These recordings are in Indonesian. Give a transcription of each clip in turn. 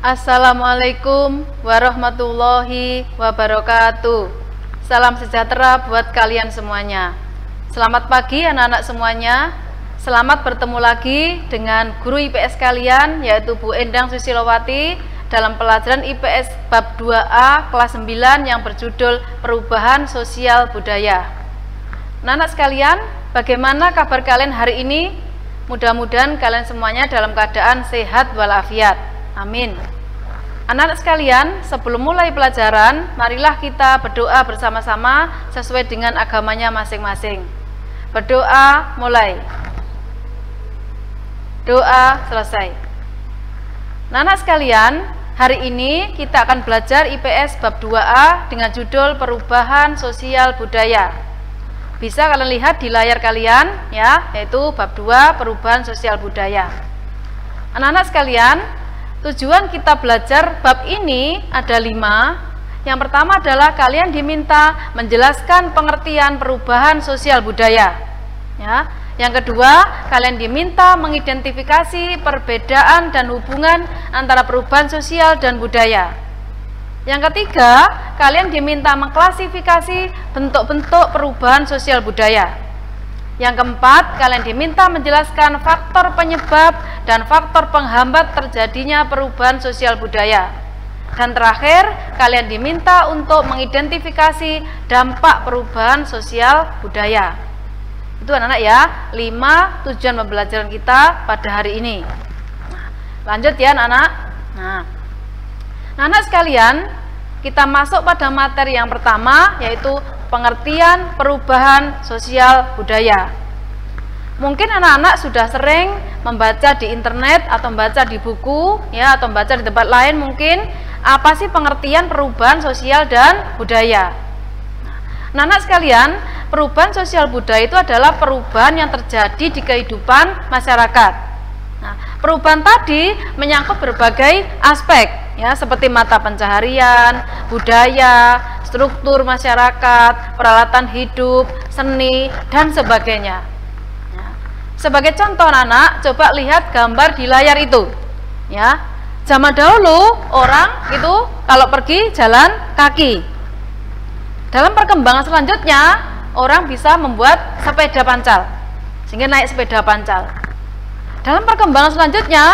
Assalamualaikum warahmatullahi wabarakatuh. Salam sejahtera buat kalian semuanya. Selamat pagi anak-anak semuanya. Selamat bertemu lagi dengan guru IPS kalian, yaitu Bu Endang Susilowati, dalam pelajaran IPS bab 2A kelas 9 yang berjudul Perubahan Sosial Budaya. Anak-anak sekalian, bagaimana kabar kalian hari ini? Mudah-mudahan kalian semuanya dalam keadaan sehat walafiat. Amin. Anak-anak sekalian, sebelum mulai pelajaran, marilah kita berdoa bersama-sama sesuai dengan agamanya masing-masing. Berdoa mulai. Doa selesai. Anak-anak sekalian, hari ini kita akan belajar IPS bab 2A dengan judul Perubahan Sosial Budaya. Bisa kalian lihat di layar kalian ya, yaitu bab 2 Perubahan Sosial Budaya. Anak-anak sekalian, tujuan kita belajar bab ini ada 5. Yang pertama adalah kalian diminta menjelaskan pengertian perubahan sosial budaya. Ya. Yang kedua, kalian diminta mengidentifikasi perbedaan dan hubungan antara perubahan sosial dan budaya. Yang ketiga, kalian diminta mengklasifikasi bentuk-bentuk perubahan sosial budaya. Yang keempat, kalian diminta menjelaskan faktor penyebab dan faktor penghambat terjadinya perubahan sosial budaya. Dan terakhir, kalian diminta untuk mengidentifikasi dampak perubahan sosial budaya. Itu anak-anak ya, 5 tujuan pembelajaran kita pada hari ini. Lanjut ya anak-anak. Anak-anak sekalian, kita masuk pada materi yang pertama, yaitu pengertian perubahan sosial budaya. Mungkin anak-anak sudah sering membaca di internet atau membaca di buku ya, atau membaca di tempat lain mungkin, apa sih pengertian perubahan sosial dan budaya. Anak-anak sekalian, perubahan sosial budaya itu adalah perubahan yang terjadi di kehidupan masyarakat. Perubahan tadi menyangkut berbagai aspek ya, seperti mata pencaharian, budaya, struktur masyarakat, peralatan hidup, seni, dan sebagainya. Sebagai contoh anak, coba lihat gambar di layar itu. Ya, zaman dahulu orang itu kalau pergi jalan kaki. Dalam perkembangan selanjutnya, orang bisa membuat sepeda pancal, sehingga naik sepeda pancal. Dalam perkembangan selanjutnya,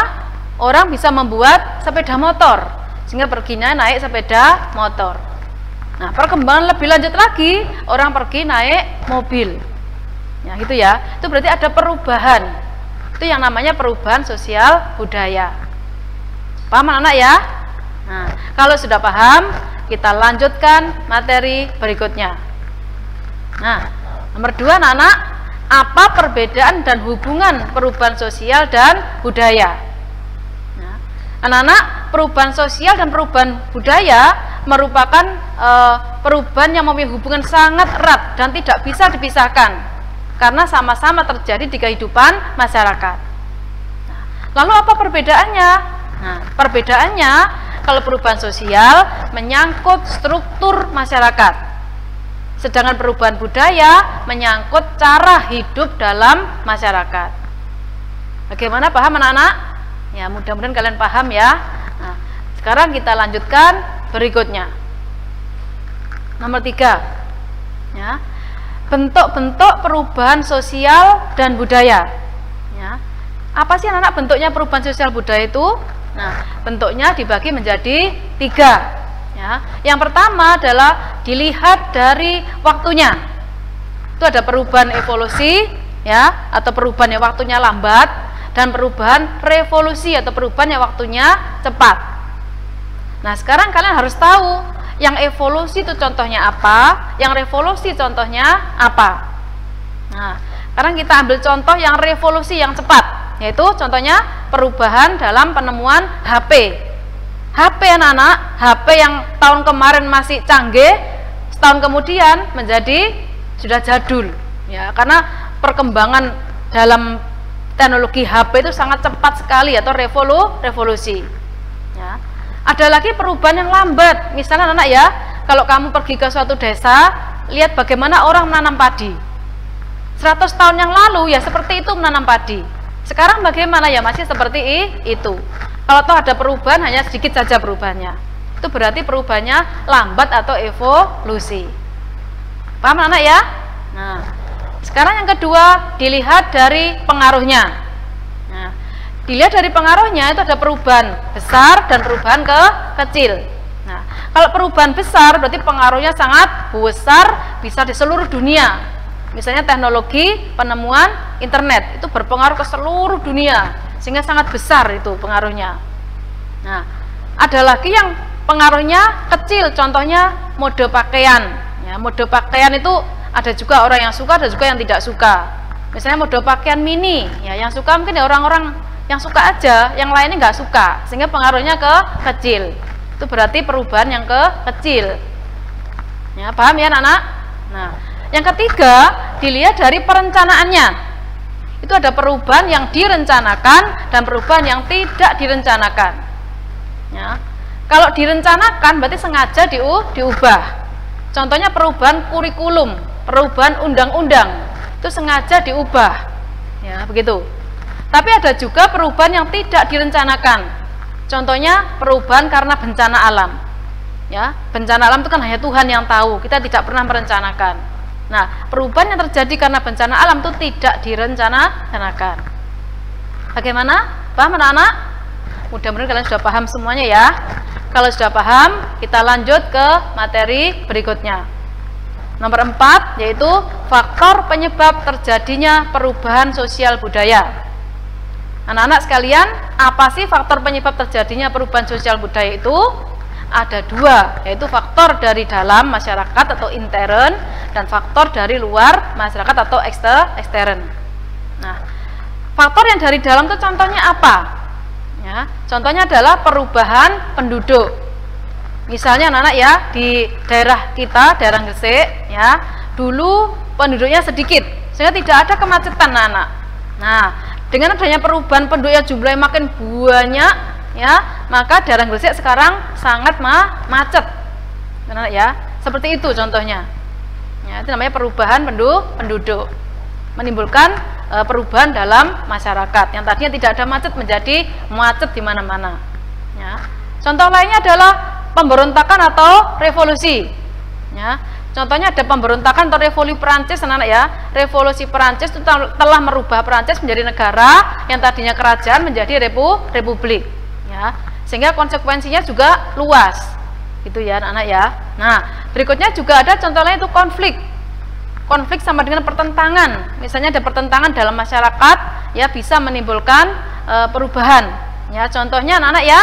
orang bisa membuat sepeda motor, sehingga perginya naik sepeda motor. Nah, perkembangan lebih lanjut lagi, orang pergi naik mobil. Ya, gitu ya. Itu berarti ada perubahan. Itu yang namanya perubahan sosial budaya. Paham anak-anak ya? Nah, kalau sudah paham, kita lanjutkan materi berikutnya. Nah, nomor 2 anak-anak, apa perbedaan dan hubungan perubahan sosial dan budaya? Nah, anak-anak, perubahan sosial dan perubahan budaya merupakan perubahan yang memiliki hubungan sangat erat dan tidak bisa dipisahkan karena sama-sama terjadi di kehidupan masyarakat. Lalu apa perbedaannya? Nah, perbedaannya kalau perubahan sosial menyangkut struktur masyarakat, sedangkan perubahan budaya menyangkut cara hidup dalam masyarakat. Bagaimana, paham anak-anak? Ya, mudah-mudahan kalian paham ya. Nah, sekarang kita lanjutkan berikutnya. Nomor 3 ya, bentuk-bentuk perubahan sosial dan budaya ya. Apa sih anak-anak bentuknya perubahan sosial budaya itu? Nah, bentuknya dibagi menjadi 3 ya. Yang pertama adalah dilihat dari waktunya. Itu ada perubahan evolusi ya, atau perubahan yang waktunya lambat, dan perubahan revolusi atau perubahan yang waktunya cepat. Nah, sekarang kalian harus tahu yang evolusi itu contohnya apa, yang revolusi contohnya apa. Nah, sekarang kita ambil contoh yang revolusi yang cepat, yaitu contohnya perubahan dalam penemuan HP. HP anak-anak, HP yang tahun kemarin masih canggih, setahun kemudian menjadi sudah jadul. Ya, karena perkembangan dalam teknologi HP itu sangat cepat sekali atau revolusi. Ya. Ada lagi perubahan yang lambat. Misalnya anak ya, kalau kamu pergi ke suatu desa, lihat bagaimana orang menanam padi. 100 tahun yang lalu ya seperti itu menanam padi. Sekarang bagaimana ya, masih seperti itu. Kalau toh ada perubahan, hanya sedikit saja perubahannya. Itu berarti perubahannya lambat atau evolusi. Paham anak ya? Nah, sekarang yang kedua, dilihat dari pengaruhnya. Nah, dilihat dari pengaruhnya itu ada perubahan besar dan perubahan kecil. Nah, kalau perubahan besar berarti pengaruhnya sangat besar, bisa di seluruh dunia. Misalnya teknologi penemuan internet itu berpengaruh ke seluruh dunia, sehingga sangat besar itu pengaruhnya. Nah, ada lagi yang pengaruhnya kecil, contohnya mode pakaian. Ya, mode pakaian itu ada juga orang yang suka, ada juga yang tidak suka. Misalnya mode pakaian mini, ya yang suka mungkin ya orang-orang yang suka aja, yang lainnya nggak suka, sehingga pengaruhnya kecil. Itu berarti perubahan yang kecil. Ya, paham ya anak-anak? Nah, yang ketiga dilihat dari perencanaannya. Itu ada perubahan yang direncanakan dan perubahan yang tidak direncanakan. Ya, kalau direncanakan berarti sengaja diubah. Contohnya perubahan kurikulum, perubahan undang-undang, itu sengaja diubah. Ya, begitu. Tapi ada juga perubahan yang tidak direncanakan. Contohnya perubahan karena bencana alam. Ya, bencana alam itu kan hanya Tuhan yang tahu, kita tidak pernah merencanakan. Nah, perubahan yang terjadi karena bencana alam itu tidak direncanakan. Bagaimana? Paham anak-anak? Mudah-mudahan kalian sudah paham semuanya ya. Kalau sudah paham, kita lanjut ke materi berikutnya. Nomor 4, yaitu faktor penyebab terjadinya perubahan sosial budaya. Anak-anak sekalian, apa sih faktor penyebab terjadinya perubahan sosial budaya itu? Ada dua, yaitu faktor dari dalam masyarakat atau intern dan faktor dari luar masyarakat atau ekstern. Nah, faktor yang dari dalam itu contohnya apa? Ya, contohnya adalah perubahan penduduk. Misalnya anak-anak ya, di daerah kita, daerah Gresik ya, dulu penduduknya sedikit sehingga tidak ada kemacetan anak-anak. Nah, dengan adanya perubahan penduduk yang jumlahnya makin banyak ya, maka daerah Gresik sekarang sangat macet. Anak-anak ya, seperti itu contohnya. Ya, itu namanya perubahan penduduk. Menimbulkan perubahan dalam masyarakat yang tadinya tidak ada macet menjadi macet di mana-mana. Ya. Contoh lainnya adalah pemberontakan atau revolusi. Ya. Contohnya ada pemberontakan atau revolusi Perancis, anak-anak ya. Revolusi Perancis itu telah merubah Perancis menjadi negara yang tadinya kerajaan menjadi republik. Ya. Sehingga konsekuensinya juga luas, gitu ya anak-anak ya. Nah, berikutnya juga ada contoh lain itu konflik. Konflik sama dengan pertentangan. Misalnya ada pertentangan dalam masyarakat, ya bisa menimbulkan perubahan. Ya, contohnya anak-anak ya,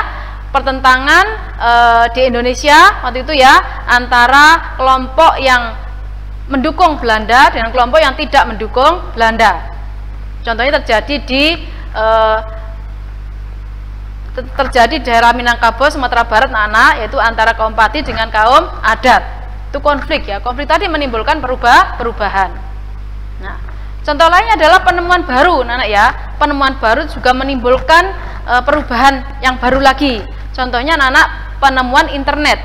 pertentangan di Indonesia waktu itu ya antara kelompok yang mendukung Belanda dengan kelompok yang tidak mendukung Belanda. Contohnya terjadi di daerah Minangkabau, Sumatera Barat, anak-anak, yaitu antara kaum Pati dengan kaum adat. Itu konflik ya, konflik tadi menimbulkan perubahan. Nah, contoh lainnya adalah penemuan baru, anak ya. Penemuan baru juga menimbulkan perubahan yang baru lagi. Contohnya anak penemuan internet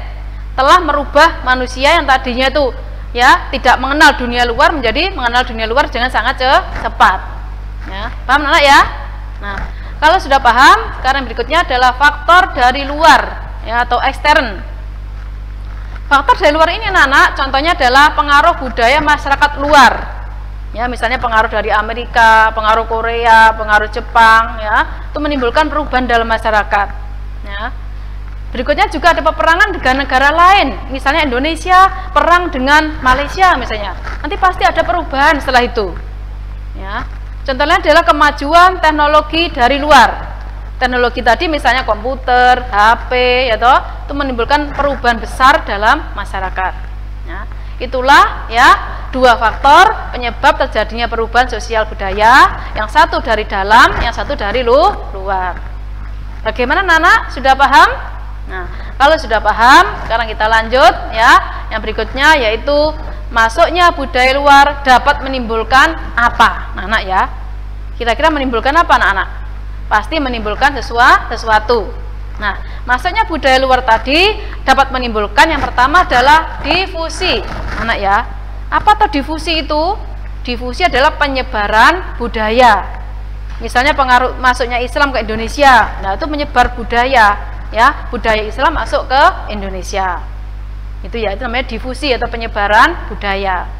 telah merubah manusia yang tadinya itu ya tidak mengenal dunia luar menjadi mengenal dunia luar dengan sangat cepat. Ya, paham anak ya? Nah, kalau sudah paham, sekarang berikutnya adalah faktor dari luar ya atau ekstern. Faktor dari luar ini anak-anak, contohnya adalah pengaruh budaya masyarakat luar. Ya, misalnya pengaruh dari Amerika, pengaruh Korea, pengaruh Jepang, ya, itu menimbulkan perubahan dalam masyarakat. Ya. Berikutnya juga ada peperangan dengan negara lain, misalnya Indonesia perang dengan Malaysia misalnya. Nanti pasti ada perubahan setelah itu. Ya. Contohnya adalah kemajuan teknologi dari luar. Teknologi tadi misalnya komputer, HP, ya toh, itu menimbulkan perubahan besar dalam masyarakat. Ya, itulah ya dua faktor penyebab terjadinya perubahan sosial budaya, yang satu dari dalam, yang satu dari luar. Bagaimana anak-anak? Sudah paham? Nah, kalau sudah paham, sekarang kita lanjut ya. Yang berikutnya yaitu masuknya budaya luar dapat menimbulkan apa? Nah, anak ya. Kira-kira menimbulkan apa anak-anak? Pasti menimbulkan sesuatu. Nah, masuknya budaya luar tadi dapat menimbulkan yang pertama adalah difusi. Anak ya. Apa tuh difusi itu? Difusi adalah penyebaran budaya. misalnya pengaruh masuknya Islam ke Indonesia, nah itu menyebar budaya, ya, budaya Islam masuk ke Indonesia. Itu ya, itu namanya difusi atau penyebaran budaya.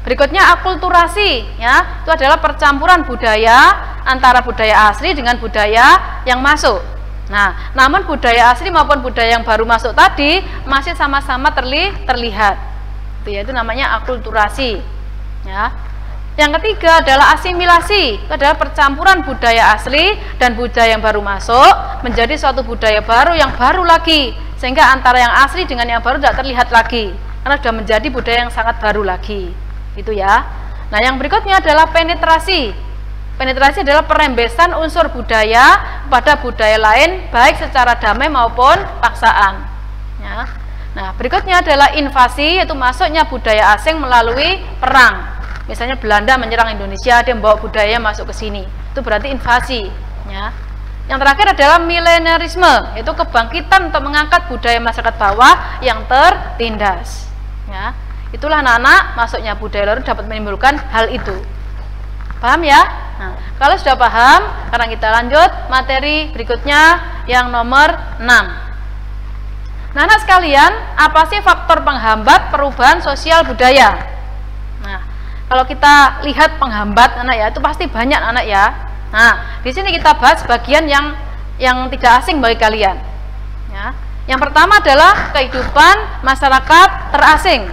Berikutnya akulturasi, ya, itu adalah percampuran budaya antara budaya asli dengan budaya yang masuk. Nah, namun budaya asli maupun budaya yang baru masuk tadi masih sama-sama terlihat. Itu namanya akulturasi, ya. Yang ketiga adalah asimilasi, itu adalah percampuran budaya asli dan budaya yang baru masuk menjadi suatu budaya baru yang baru lagi, sehingga antara yang asli dengan yang baru tidak terlihat lagi, karena sudah menjadi budaya yang sangat baru lagi. Itu ya. Nah, yang berikutnya adalah penetrasi. Penetrasi adalah perembesan unsur budaya pada budaya lain, baik secara damai maupun paksaan, ya. Nah, berikutnya adalah invasi, yaitu masuknya budaya asing melalui perang. Misalnya Belanda menyerang Indonesia, dia membawa budaya masuk ke sini, itu berarti invasi, ya. Yang terakhir adalah milenarisme, yaitu kebangkitan untuk mengangkat budaya masyarakat bawah yang tertindas, ya. Itulah anak-anak, masuknya budaya baru dapat menimbulkan hal itu. Paham ya? Nah, kalau sudah paham, sekarang kita lanjut materi berikutnya yang nomor 6. Nah, anak sekalian, apa sih faktor penghambat perubahan sosial budaya? Nah, kalau kita lihat penghambat anak ya, itu pasti banyak anak ya. Nah, di sini kita bahas bagian yang tidak asing bagi kalian. Ya. Yang pertama adalah kehidupan masyarakat terasing.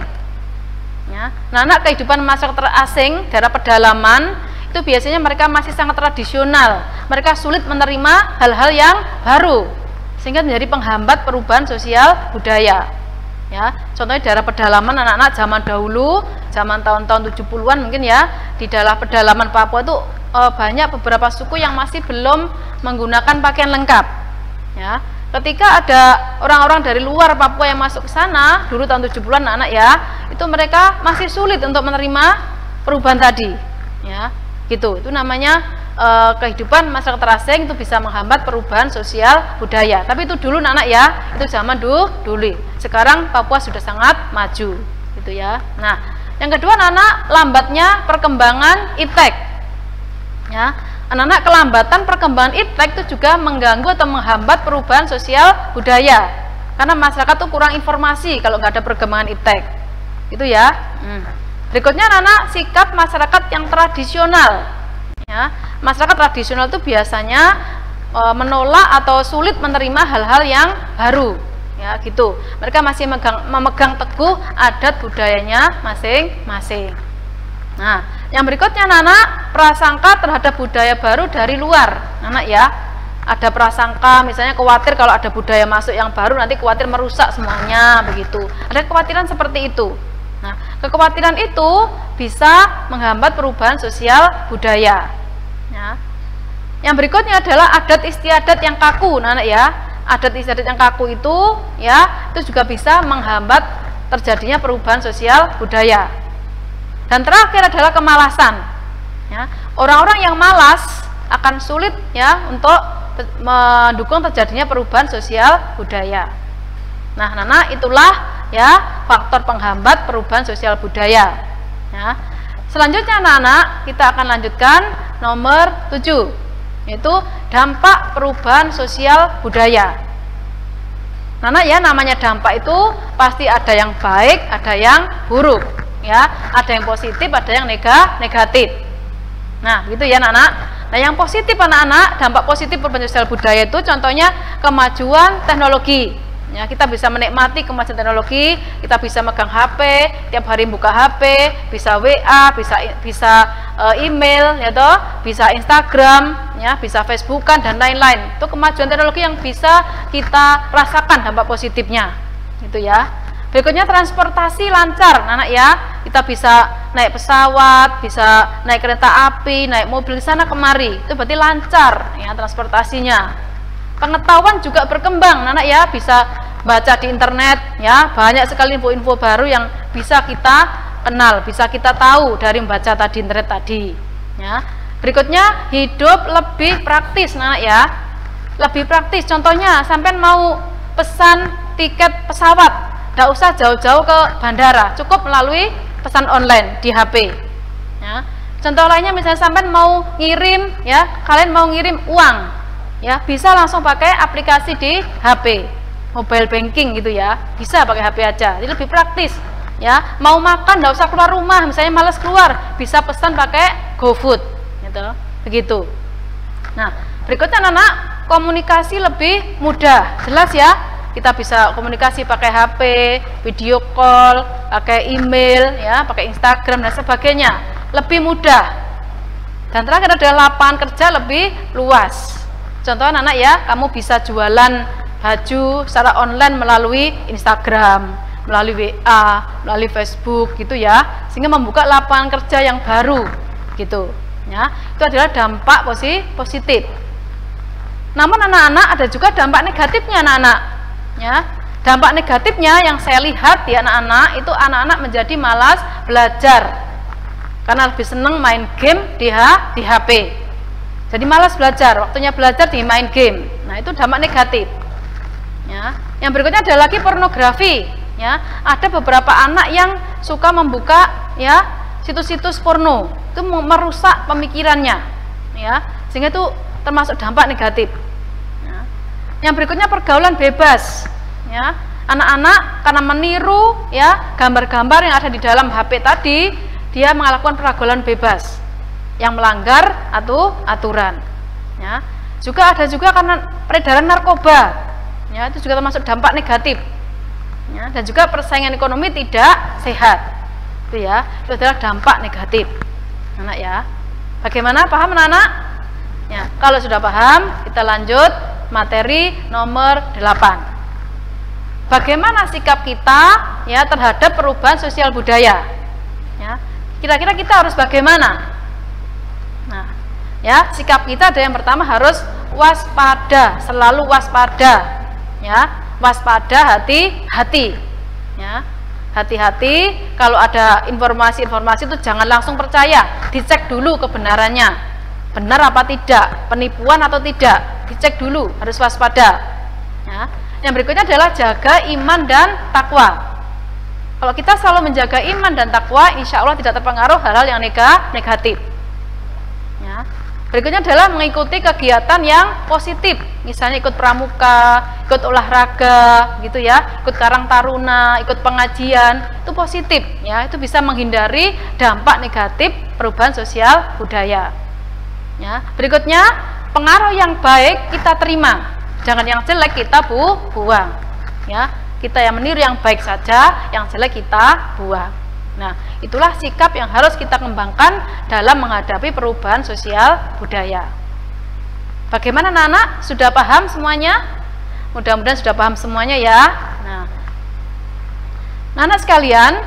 Ya. Nah, anak kehidupan masyarakat terasing daerah pedalaman itu biasanya mereka masih sangat tradisional. Mereka sulit menerima hal-hal yang baru, sehingga menjadi penghambat perubahan sosial budaya. Ya, contohnya daerah pedalaman anak-anak zaman dahulu, zaman tahun-tahun 70-an mungkin ya, di daerah pedalaman Papua itu banyak beberapa suku yang masih belum menggunakan pakaian lengkap. Ya. Ketika ada orang-orang dari luar Papua yang masuk ke sana, dulu tahun 70-an anak ya, itu mereka masih sulit untuk menerima perubahan tadi, ya, gitu. Itu namanya kehidupan masyarakat terasing itu bisa menghambat perubahan sosial budaya. Tapi itu dulu anak ya, itu zaman dulu. Sekarang Papua sudah sangat maju, gitu ya. Nah, yang kedua anak lambatnya perkembangan iptek, ya. Anak-anak kelambatan perkembangan iptek itu juga mengganggu atau menghambat perubahan sosial budaya, karena masyarakat tuh kurang informasi kalau nggak ada perkembangan iptek, itu ya. Berikutnya anak-anak sikap masyarakat yang tradisional, ya. Masyarakat tradisional itu biasanya menolak atau sulit menerima hal-hal yang baru, ya gitu. Mereka masih memegang teguh adat budayanya masing-masing. Nah, yang berikutnya anak prasangka terhadap budaya baru dari luar, anak ya. Ada prasangka, misalnya khawatir kalau ada budaya masuk yang baru nanti khawatir merusak semuanya, begitu. Ada kekhawatiran seperti itu. Nah, kekhawatiran itu bisa menghambat perubahan sosial budaya. Ya. Yang berikutnya adalah adat istiadat yang kaku, anak ya. Adat istiadat yang kaku itu, ya, itu juga bisa menghambat terjadinya perubahan sosial budaya. Dan terakhir adalah kemalasan. Ya, orang-orang yang malas akan sulit ya untuk mendukung terjadinya perubahan sosial budaya. Nah, Nana, itulah ya faktor penghambat perubahan sosial budaya. Ya. Selanjutnya anak-anak, kita akan lanjutkan nomor 7, yaitu dampak perubahan sosial budaya. Nana ya, namanya dampak itu pasti ada yang baik, ada yang buruk. Ya, ada yang positif, ada yang negatif. Nah, gitu ya anak-anak. Nah, yang positif anak-anak, dampak positif perubahan sosial budaya itu contohnya kemajuan teknologi. Ya, kita bisa menikmati kemajuan teknologi, kita bisa megang HP, tiap hari buka HP, bisa WA, bisa email, ya toh, bisa Instagram, ya, bisa Facebookan dan lain-lain. Itu kemajuan teknologi yang bisa kita rasakan dampak positifnya. Gitu ya. Berikutnya transportasi lancar, anak ya. Kita bisa naik pesawat, bisa naik kereta api, naik mobil sana kemari. Itu berarti lancar ya transportasinya. Pengetahuan juga berkembang, anak ya. Bisa baca di internet ya. Banyak sekali info-info baru yang bisa kita kenal, bisa kita tahu dari membaca tadi internet tadi. Ya. Berikutnya hidup lebih praktis, anak ya. Lebih praktis. Contohnya, sampai mau pesan tiket pesawat. Tidak usah jauh-jauh ke bandara, cukup melalui pesan online di HP. Ya. Contoh lainnya misalnya sampai mau ngirim ya, kalian mau ngirim uang ya, bisa langsung pakai aplikasi di HP, mobile banking gitu ya, bisa pakai HP aja, jadi lebih praktis ya. Mau makan nggak usah keluar rumah, misalnya males keluar, bisa pesan pakai GoFood gitu, begitu. Nah, berikutnya anak-anak, komunikasi lebih mudah, jelas ya. Kita bisa komunikasi pakai HP, video call, pakai email, ya, pakai Instagram dan sebagainya, lebih mudah. Dan terakhir adalah lapangan kerja lebih luas. Contoh anak-anak ya, kamu bisa jualan baju secara online melalui Instagram, melalui WA, melalui Facebook, gitu ya, sehingga membuka lapangan kerja yang baru, gitu. Ya, itu adalah dampak positif. Namun anak-anak ada juga dampak negatifnya anak-anak. Ya, dampak negatifnya yang saya lihat di anak-anak itu anak-anak menjadi malas belajar karena lebih seneng main game di HP. Jadi malas belajar, waktunya belajar di main game. Nah, itu dampak negatif. Ya, yang berikutnya ada lagi pornografi. Ya, ada beberapa anak yang suka membuka ya situs-situs porno, itu merusak pemikirannya. Ya, sehingga itu termasuk dampak negatif. Yang berikutnya pergaulan bebas, ya, anak-anak karena meniru ya gambar-gambar yang ada di dalam HP tadi, dia melakukan pergaulan bebas yang melanggar aturan. Ya, juga ada juga karena peredaran narkoba, ya, itu juga termasuk dampak negatif. Ya, dan juga persaingan ekonomi tidak sehat, itu ya, itu adalah dampak negatif, anak ya. Bagaimana, paham anak-anak? Ya, kalau sudah paham, kita lanjut materi nomor 8. Bagaimana sikap kita ya terhadap perubahan sosial budaya? Ya, kira-kira kita harus bagaimana? Nah, ya, sikap kita ada yang pertama harus waspada, selalu waspada. Ya, waspada, hati-hati. Ya, hati-hati kalau ada informasi-informasi itu jangan langsung percaya, dicek dulu kebenarannya. Benar apa tidak, penipuan atau tidak, dicek dulu, harus waspada. Ya. Yang berikutnya adalah jaga iman dan takwa. Kalau kita selalu menjaga iman dan takwa, insya Allah tidak terpengaruh hal-hal yang negatif. Ya. Berikutnya adalah mengikuti kegiatan yang positif, misalnya ikut pramuka, ikut olahraga, gitu ya, ikut karang taruna, ikut pengajian, itu positif, ya, itu bisa menghindari dampak negatif perubahan sosial budaya. Ya, berikutnya pengaruh yang baik kita terima, jangan yang jelek kita buang. Ya, kita yang meniru yang baik saja, yang jelek kita buang. Nah, itulah sikap yang harus kita kembangkan dalam menghadapi perubahan sosial budaya. Bagaimana anak-anak? Sudah paham semuanya? Mudah-mudahan sudah paham semuanya ya. Nah, anak sekalian,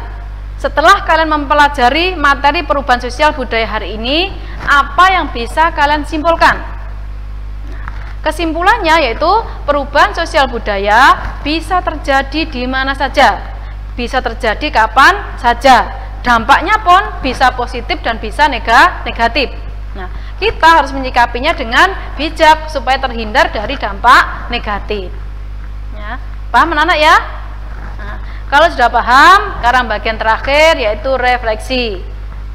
setelah kalian mempelajari materi perubahan sosial budaya hari ini, apa yang bisa kalian simpulkan? Kesimpulannya yaitu perubahan sosial budaya bisa terjadi di mana saja, bisa terjadi kapan saja. Dampaknya pun bisa positif dan bisa negatif. Nah, kita harus menyikapinya dengan bijak supaya terhindar dari dampak negatif. Ya, paham anak-anak ya? Nah, kalau sudah paham, sekarang bagian terakhir yaitu refleksi.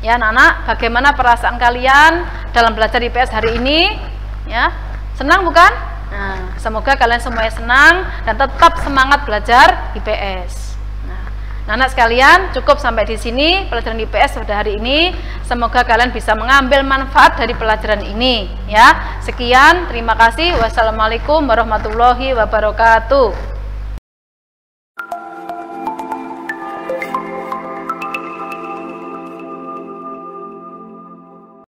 Ya anak-anak, bagaimana perasaan kalian dalam belajar IPS hari ini? Ya, senang bukan? Nah, semoga kalian semuanya senang dan tetap semangat belajar IPS. Nah, anak sekalian, cukup sampai di sini pelajaran IPS pada hari ini. Semoga kalian bisa mengambil manfaat dari pelajaran ini. Ya, sekian, terima kasih. Wassalamualaikum warahmatullahi wabarakatuh.